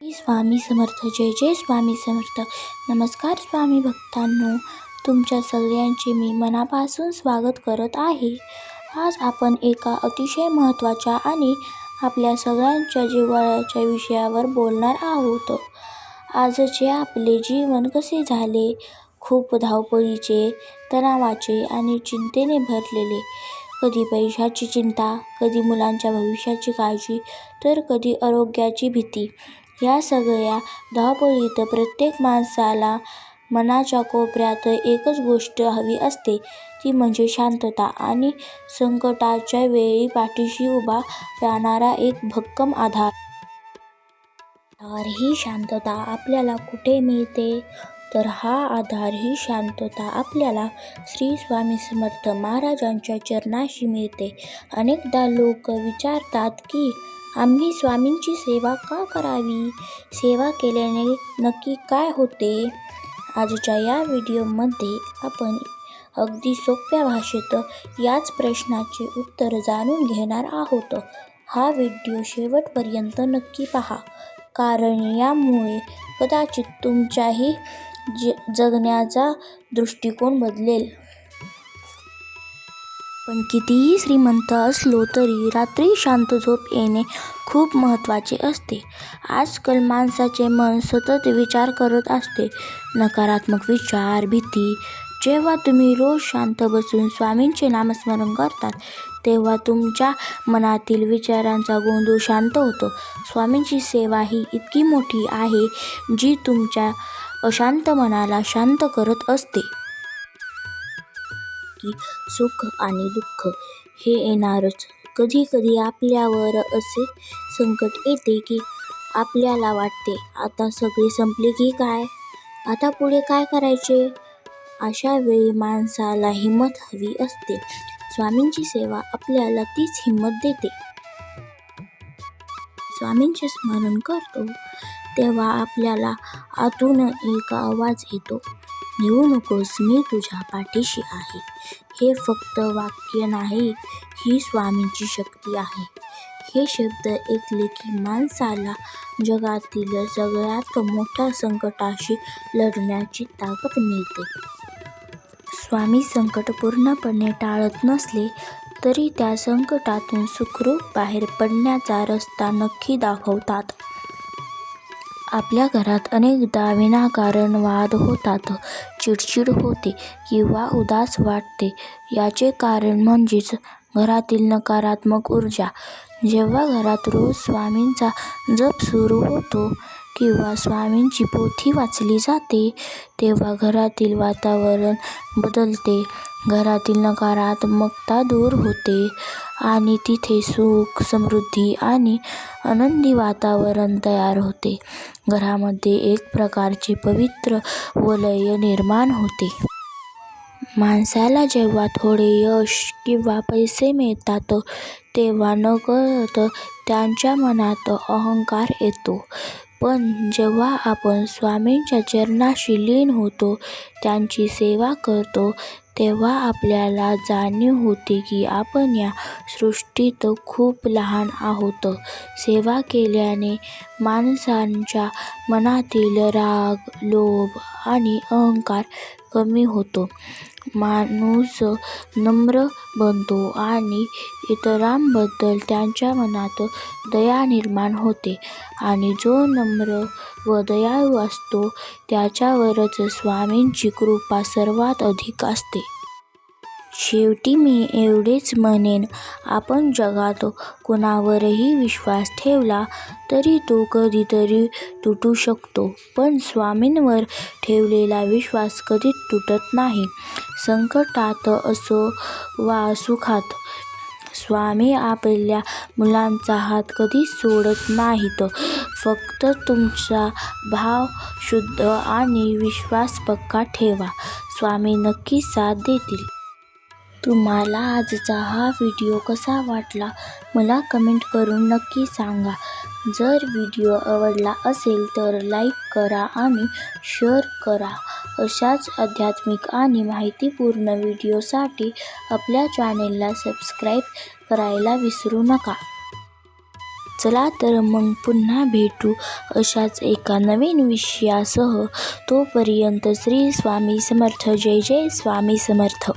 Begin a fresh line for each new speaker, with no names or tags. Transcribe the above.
श्री स्वामी समर्थ. जय जय स्वामी समर्थ. नमस्कार स्वामी भक्तांनो, तुमच्या सगळ्यांचे मी मनापासून स्वागत करत आहे. आज आपण एका अतिशय महत्त्वाच्या आणि आपल्या सगळ्यांच्या जिव्हाळ्याच्या विषयावर बोलणार आहोत. आजचे आपले जीवन कसे झाले, खूप धावपळीचे, तणावाचे आणि चिंतेने भरलेले. कधी पैशाची चिंता, कधी मुलांच्या भविष्याची काळजी, तर कधी आरोग्याची भीती. या सगळ्या धावपळीत प्रत्येक माणसाला मनाच्या कोपऱ्यात एकच गोष्ट हवी असते, ती म्हणजे शांतता आणि संकटाच्या वेळी पाठीशी उभा राहणारा एक भक्कम आधार. ही शांतता आपल्याला कुठे मिळते? तर हा आधार, ही शांतता आपल्याला श्री स्वामी समर्थ महाराजांच्या चरणाशी मिळते. अनेकदा लोक विचारतात की आम्ही स्वामींची सेवा का करावी? सेवा केल्याने नक्की काय होते? आजच्या या व्हिडिओमध्ये आपण अगदी सोप्या भाषेत याच प्रश्नाचे उत्तर जाणून घेणार आहोत. हा व्हिडिओ शेवटपर्यंत नक्की पहा, कारण यामुळे कदाचित तुमच्याही जगण्याचा दृष्टिकोन बदलेल. पण कितीही श्रीमंत असलो तरी रात्री शांत झोप येणे खूप महत्त्वाचे असते. आजकाल माणसाचे मन सतत विचार करत असते, नकारात्मक विचार, भीती. जेव्हा तुम्ही रोज शांत बसून स्वामींचे नामस्मरण करतात, तेव्हा तुमच्या मनातील विचारांचा गोंधळ शांत होतो. स्वामींची सेवा ही इतकी मोठी आहे, जी तुमच्या अशांत मनाला शांत करत असते. की सुख आणि दुःख हे येणारच. कधी कधी आपल्यावर असे संकट येते की आपल्याला वाटते, आता सगळे संपले की काय? आता पुढे काय करायचे? अशा वेळी माणसाला हिंमत हवी असते. स्वामींची सेवा आपल्याला तीच हिंमत देते. स्वामींचे स्मरण करतो तेव्हा आपल्याला आतून एक आवाज येतो, भिवू नकोस, मी तुझ्या पाठीशी आहे. हे फक्त वाक्य नाही, ही स्वामींची शक्ती आहे. हे शब्द ऐकले की माणसाला जगातील सगळ्यात मोठ्या संकटाशी लढण्याची ताकद मिळते. स्वामी संकट पूर्णपणे टाळत नसले तरी त्या संकटातून सुखरूप बाहेर पडण्याचा रस्ता नक्की दाखवतात. आपल्या घरात अनेकदा विनाकारण वाद होतात, चिडचिड होते किंवा उदास वाटते. याचे कारण म्हणजेच घरातील नकारात्मक ऊर्जा. जेव्हा घरात रोज स्वामींचा जप सुरू होतो किंवा स्वामींची पोथी वाचली जाते, तेव्हा घरातील वातावरण बदलते. घरातील नकारात्मकता दूर होते आणि तिथे सुख, समृद्धी आणि आनंदी वातावरण तयार होते. घरामध्ये एक प्रकारचे पवित्र वलय निर्माण होते. माणसाला जेव्हा थोडे यश किंवा पैसे मिळतात, तेव्हा नकळत त्यांच्या मनात अहंकार येतो. पण जेव्हा आपण स्वामींच्या चरणाशी लीन होतो, त्यांची सेवा करतो, तेव्हा आपल्याला जाणीव होते की आपण या सृष्टीत खूप लहान आहोत. सेवा केल्याने माणसांच्या मनातील राग, लोभ आणि अहंकार कमी होतो. माणूस नम्र बनतो आणि इतरांबद्दल त्याच्या मनात दया निर्माण होते. आणि जो नम्र व दयाळू असतो, त्याच्यावरच स्वामींची कृपा सर्वात अधिक असते. शेवटी मी एवढेच म्हणेन, आपण जगात कोणावरही विश्वास ठेवला तरी तो कधीतरी तुटू शकतो, पण स्वामींवर ठेवलेला विश्वास कधीच तुटत नाही. संकटात असो वा सुखात, स्वामी आपल्या मुलांचा हात कधीच सोडत नाहीत. फक्त तुमचा भाव शुद्ध आणि विश्वास पक्का ठेवा, स्वामी नक्की साथ देतील. तुम्हाला आजचा हा व्हिडिओ कसा वाटला, मला कमेंट करून नक्की सांगा. जर व्हिडिओ आवडला असेल तर लाईक करा आणि शेअर करा. अशाच आध्यात्मिक आणि माहितीपूर्ण व्हिडिओसाठी आपल्या चॅनेलला सबस्क्राईब करायला विसरू नका. चला तर मग पुन्हा भेटू अशाच एका नवीन विषयासह. तोपर्यंत श्री स्वामी समर्थ. जय जय स्वामी समर्थ.